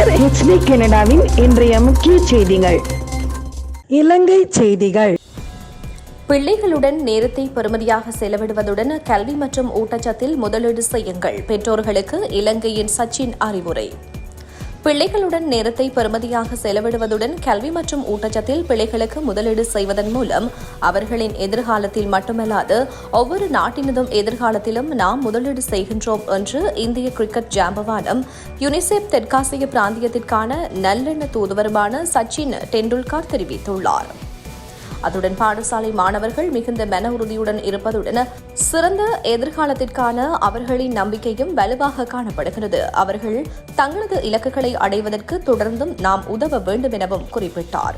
HD கனடாவின் இன்றைய முக்கிய செய்திகள். இலங்கை செய்திகள். பிள்ளைகளுடன் நேரத்தை பெறுமதியாக செலவிடுவதுடன் கல்வி மற்றும் ஊட்டச்சத்தில் முதலீடு செய்யுங்கள். பெற்றோர்களுக்கு இலங்கையின் சச்சின் அறிவுரை. பிள்ளைகளுடன் நேரத்தை பெறுமதியாக செலவிடுவதுடன் கல்வி மற்றும் ஊட்டச்சத்தில் பிள்ளைகளுக்கு முதலீடு செய்வதன் மூலம் அவர்களின் எதிர்காலத்தில் மட்டுமல்லாது ஒவ்வொரு நாட்டினதும் எதிர்காலத்திலும் நாம் முதலீடு செய்கின்றோம் என்று இந்திய கிரிக்கெட் ஜாம்பவானம் யுனிசெப் தெற்காசிய பிராந்தியத்திற்கான நல்லெண்ண தூதுவருமான சச்சின் டெண்டுல்கர் தெரிவித்துள்ளார். அதுடன் பாடசாலை மாணவர்கள் மிகுந்த மன உறுதியுடன் இருப்பதுடன் சிறந்த எதிர்காலத்திற்கான அவர்களின் நம்பிக்கையும் வலுவாக காணப்படுகிறது. அவர்கள் தங்களது இலக்குகளை அடைவதற்கு தொடர்ந்தும் நாம் உதவ வேண்டும் எனவும் குறிப்பிட்டார்.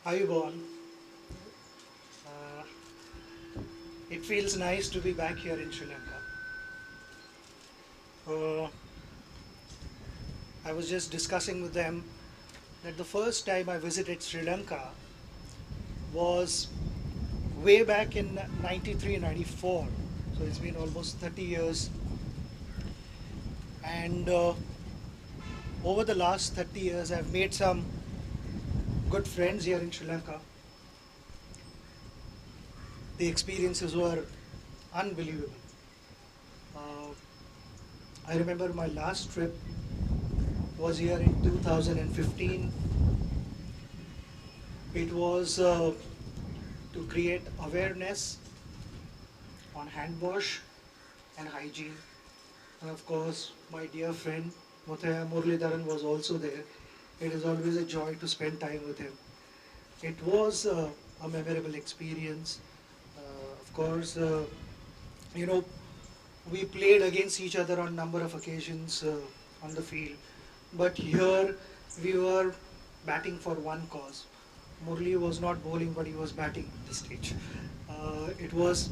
Ayuban. Uh, it feels nice to be back here in Sri Lanka. Uh, I was just discussing with them that the first time I visited Sri Lanka was way back in 93, 94. So it's been almost 30 years. And over the last 30 years, I've made some good friends here in Sri Lanka. The experiences were unbelievable. Uh, I remember my last trip was here in 2015. It was to create awareness on hand wash and hygiene. And of course, my dear friend Muthaya Muralidharan was also there. It is always a joy to spend time with him. It was a memorable experience. Of course, you know, we played against each other on number of occasions on the field. But here we were batting for one cause. Murli was not bowling, but he was batting at this stage. It was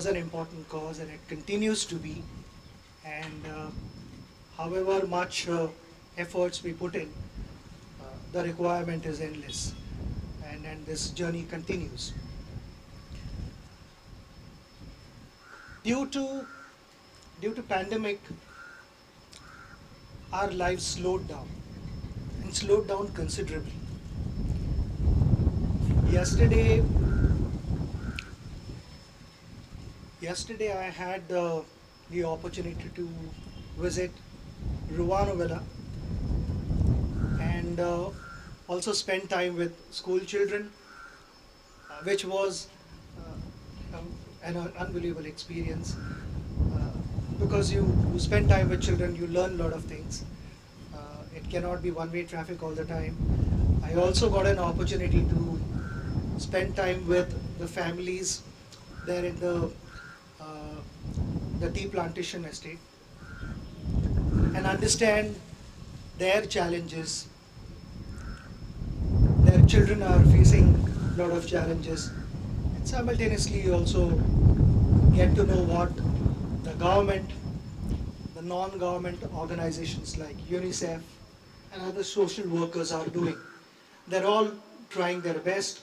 an important cause, and it continues to be. And however much efforts we put in, the requirement is endless, and this journey continues. Due to pandemic, our lives slowed down, and slowed down considerably. Yesterday, I had the opportunity to visit Ruvanuvela and also spend time with school children, which was an unbelievable experience. Because you spend time with children, you learn a lot of things. It cannot be one-way traffic all the time. I also got an opportunity to spend time with the families there in the tea plantation estate and understand their challenges. Their children are facing a lot of challenges, and simultaneously you also get to know what the government, the non-government organizations like UNICEF and other social workers are doing. They're all trying their best,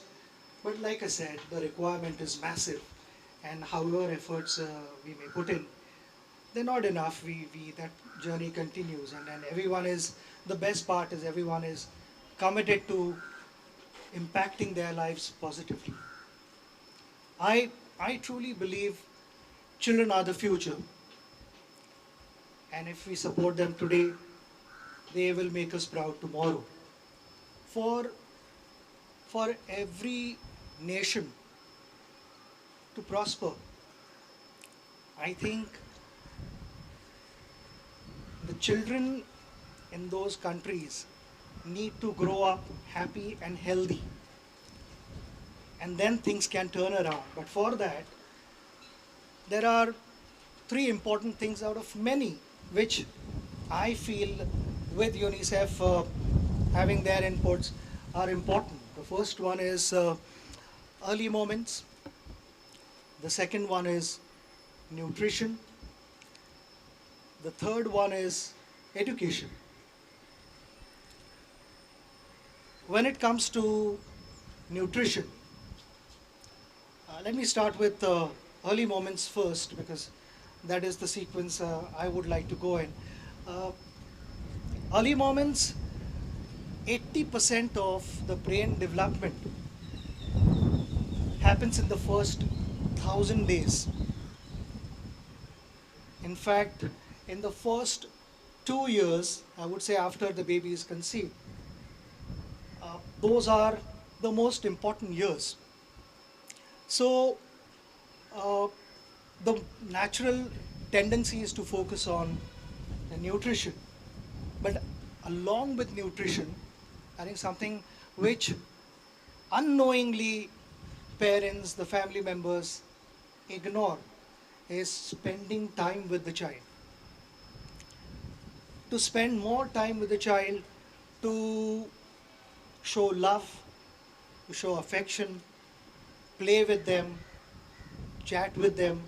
but like I said, the requirement is massive, and however efforts we may put in, they're not enough. That journey continues, and everyone is, the best part is everyone is committed to impacting their lives positively. I truly believe children are the future, and if we support them today, they will make us proud tomorrow. For every nation to prosper, I think the children in those countries need to grow up happy and healthy, and then things can turn around. But for that, there are three important things out of many which I feel with UNICEF having their inputs are important. The first one is early moments. The second one is nutrition. The third one is education. When it comes to nutrition, let me start with early moments first, because that is the sequence I would like to go in. Early moments, 80% of the brain development happens in the first 1,000 days. In fact, in the first 2 years, I would say after the baby is conceived, those are the most important years. So, the natural tendency is to focus on the nutrition. But along with nutrition, I think something which unknowingly parents, the family members ignore is spending time with the child. To spend more time with the child, to show love, to show affection, play with them, chat with them,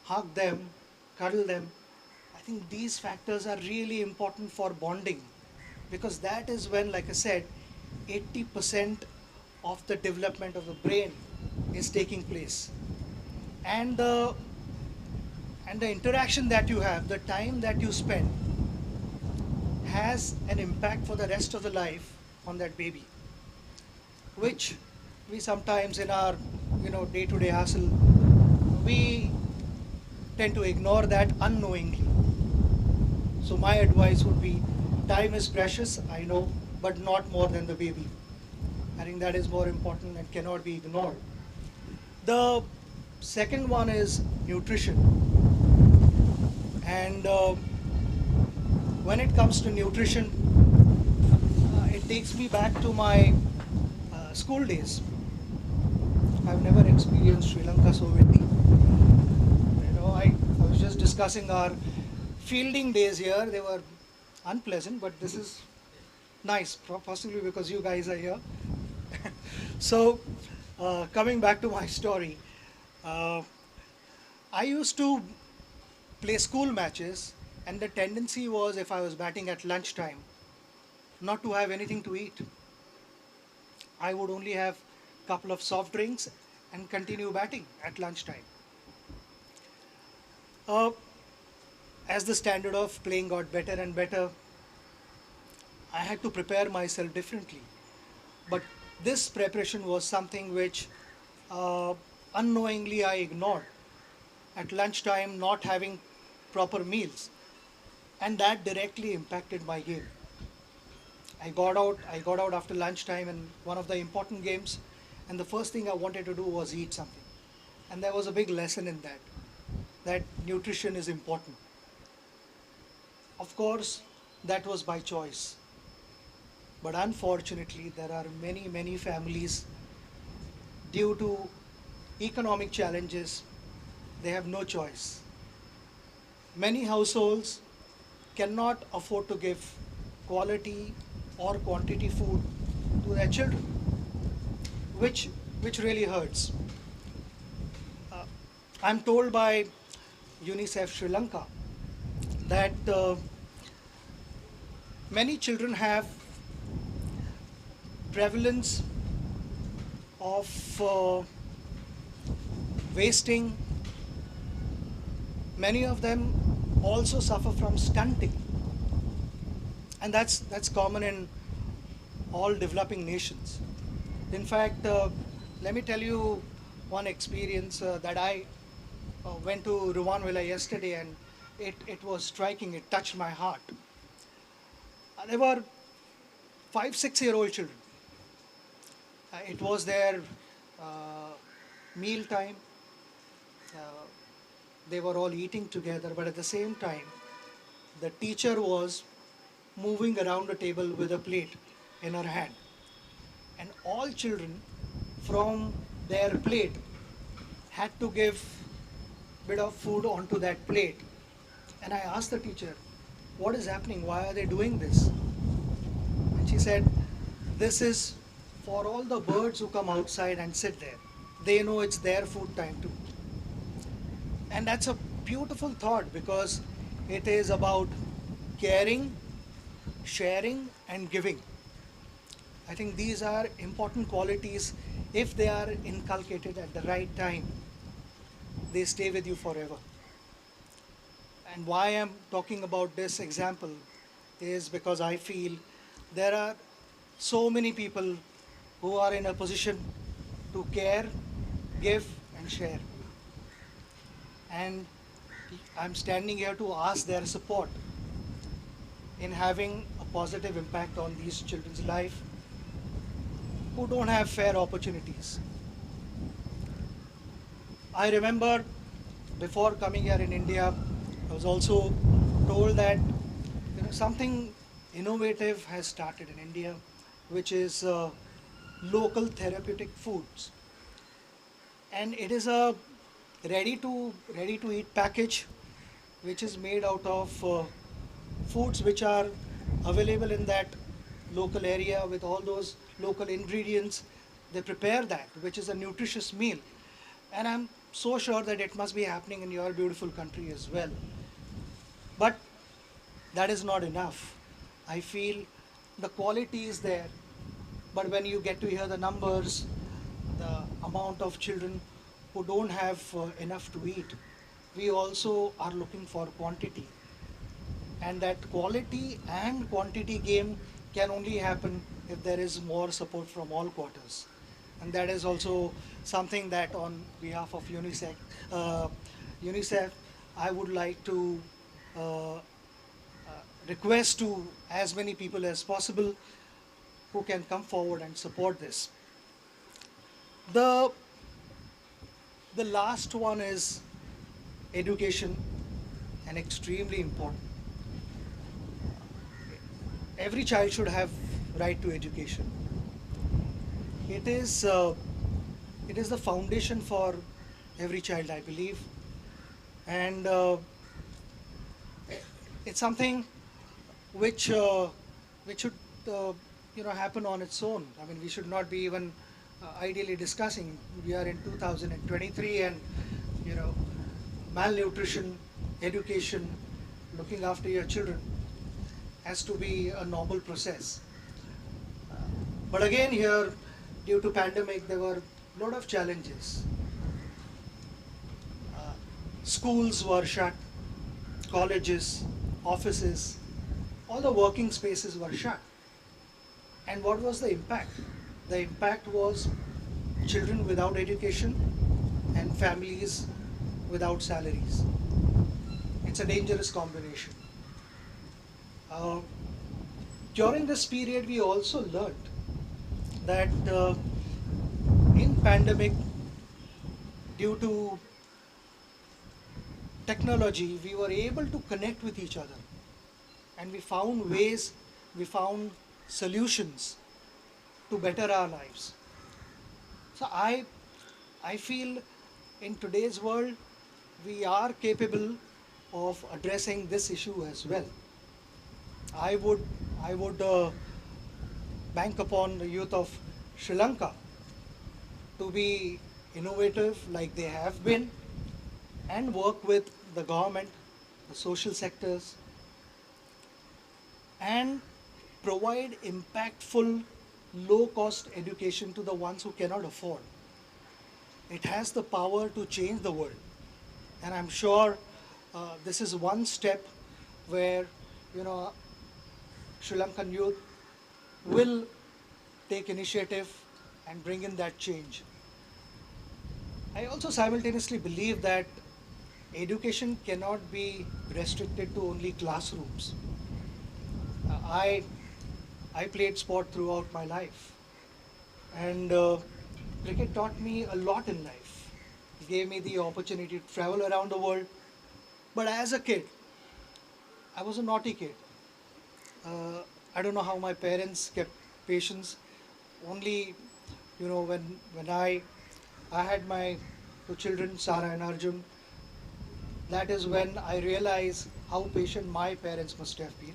hug them, cuddle them. I think these factors are really important for bonding, because that is when, like I said, 80% of the development of the brain is taking place. And the interaction that you have, the time that you spend, has an impact for the rest of the life on that baby, which we sometimes in our day-to-day hustle, we tend to ignore that unknowingly. So my advice would be, time is precious, I know, but not more than the baby. I think that is more important and cannot be ignored. The second one is nutrition. And when it comes to nutrition, it takes me back to my school days. I've never experienced Sri Lanka so witty. I was just discussing our fielding days here. They were unpleasant, but this is nice, possibly because you guys are here. So, coming back to my story, I used to play school matches, and the tendency was, if I was batting at lunchtime, not to have anything to eat. I would only have a couple of soft drinks and continue batting at lunchtime. As the standard of playing got better and better, I had to prepare myself differently. But this preparation was something which unknowingly I ignored. At lunchtime, not having proper meals, and that directly impacted my game. I got out after lunchtime in one of the important games, and the first thing I wanted to do was eat something. And there was a big lesson in that nutrition is important. Of course, that was by choice. But unfortunately, there are many families, due to economic challenges, they have no choice. Many households cannot afford to give quality or quantity food to their children, which really hurts. I'm told by UNICEF Sri Lanka that many children have prevalence of wasting. Many of them also suffer from stunting, and that's common in all developing nations. In fact, let me tell you one experience that I went to Ruwanvilla yesterday, and it was striking. It touched my heart. There were 5-6-year-old children. It was their meal time. They were all eating together, but at the same time, the teacher was moving around the table with a plate in her hand. And all children from their plate had to give a bit of food onto that plate. And I asked the teacher, what is happening? Why are they doing this? And she said, this is for all the birds who come outside and sit there. They know it's their food time too. And that's a beautiful thought, because it is about caring, sharing, and giving. I think these are important qualities. If they are inculcated at the right time, they stay with you forever. And why I'm talking about this example is because I feel there are so many people who are in a position to care, give, and share. And I'm standing here to ask their support in having a positive impact on these children's life who don't have fair opportunities. I remember before coming here in India, I was also told that something innovative has started in India, which is local therapeutic foods. And it is a ready to eat package which is made out of foods which are available in that local area with all those local ingredients. They prepare that, which is a nutritious meal. And I'm so sure that it must be happening in your beautiful country as well. But that is not enough. I feel the quality is there, but when you get to hear the numbers, the amount of children who don't have enough to eat, we also are looking for quantity. And that quality and quantity game can only happen if there is more support from all quarters. And that is also something that on behalf of UNICEF, I would like to uh, request to as many people as possible who can come forward and support this. The, the last one is education, and extremely important. Every child should have right to education. It is the foundation for every child, I believe, and it's something which which should happen on its own. I mean, we should not be even ideally discussing. We are in 2023, and malnutrition, education, looking after your children has to be a normal process. But again, here, due to pandemic, there were a lot of challenges. Schools were shut, colleges, offices, all the working spaces were shut. And what was the impact? The impact was children without education and families without salaries. It's a dangerous combination. During this period, we also learned that in pandemic, due to technology, we were able to connect with each other, and we found ways, we found solutions to better our lives. So I feel in today's world, we are capable of addressing this issue as well. I would bank upon the youth of Sri Lanka to be innovative like they have been, and work with the government, the social sectors, and provide impactful, low-cost education to the ones who cannot afford. It has the power to change the world, and I'm sure this is one step where Sri Lankan youth will take initiative and bring in that change. I also simultaneously believe that education cannot be restricted to only classrooms. I played sport throughout my life, and cricket taught me a lot in life. It gave me the opportunity to travel around the world. But as a kid, I was a naughty kid. I don't know how my parents kept patience. Only, when I had my two children, Sarah and Arjun, that is when I realized how patient my parents must have been.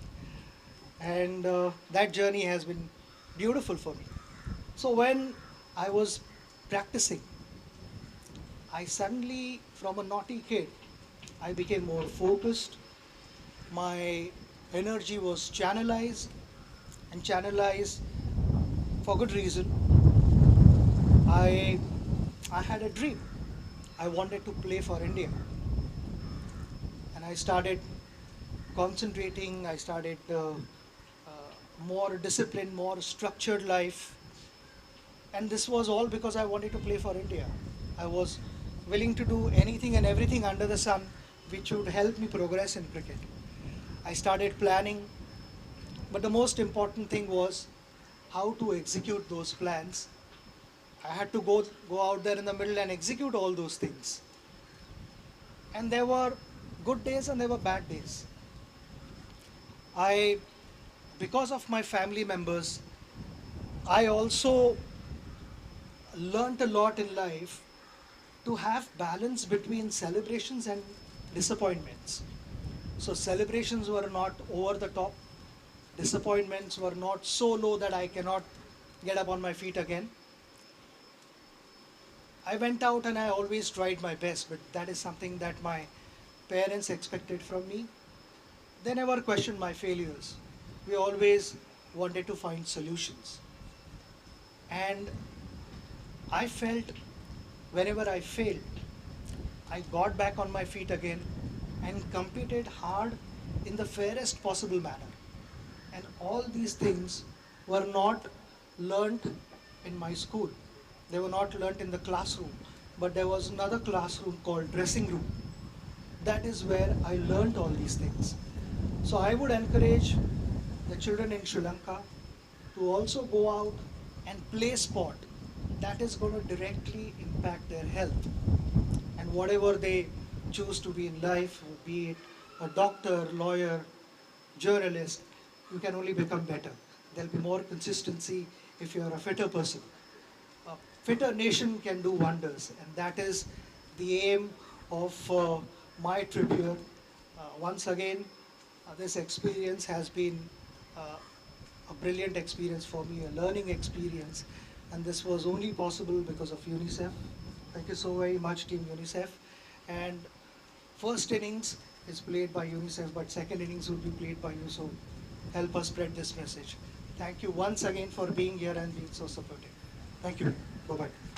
And that journey has been beautiful for me. So when I was practicing, I suddenly, from a naughty kid, I became more focused. My energy was channelized, and channelized for good reason. I had a dream. I wanted to play for India. And I started concentrating, I started more disciplined, more structured life. And this was all because I wanted to play for India. I was willing to do anything and everything under the sun which would help me progress in cricket. I started planning, but the most important thing was how to execute those plans. I had to go out there in the middle and execute all those things. And there were good days and there were bad days. Because of my family members, I also learnt a lot in life to have balance between celebrations and disappointments. So celebrations were not over the top, disappointments were not so low that I cannot get up on my feet again. I went out and I always tried my best, but that is something that my parents expected from me. They never questioned my failures. We always wanted to find solutions. And I felt whenever I failed, I got back on my feet again and competed hard in the fairest possible manner. And all these things were not learnt in my school. They were not learnt in the classroom, but there was another classroom called dressing room. That is where I learnt all these things. So I would encourage the children in Sri Lanka to also go out and play sport. That is going to directly impact their health. And whatever they choose to be in life, be it a doctor, lawyer, journalist, you can only become better. There'll be more consistency if you're a fitter person. A fitter nation can do wonders, and that is the aim of my trip here. Once again, this experience has been a brilliant experience for me, a learning experience, and this was only possible because of UNICEF. Thank you so very much, Team UNICEF. And first innings is played by UNICEF, but second innings will be played by you, so help us spread this message. Thank you once again for being here and being so supportive. Thank you. Bye-bye.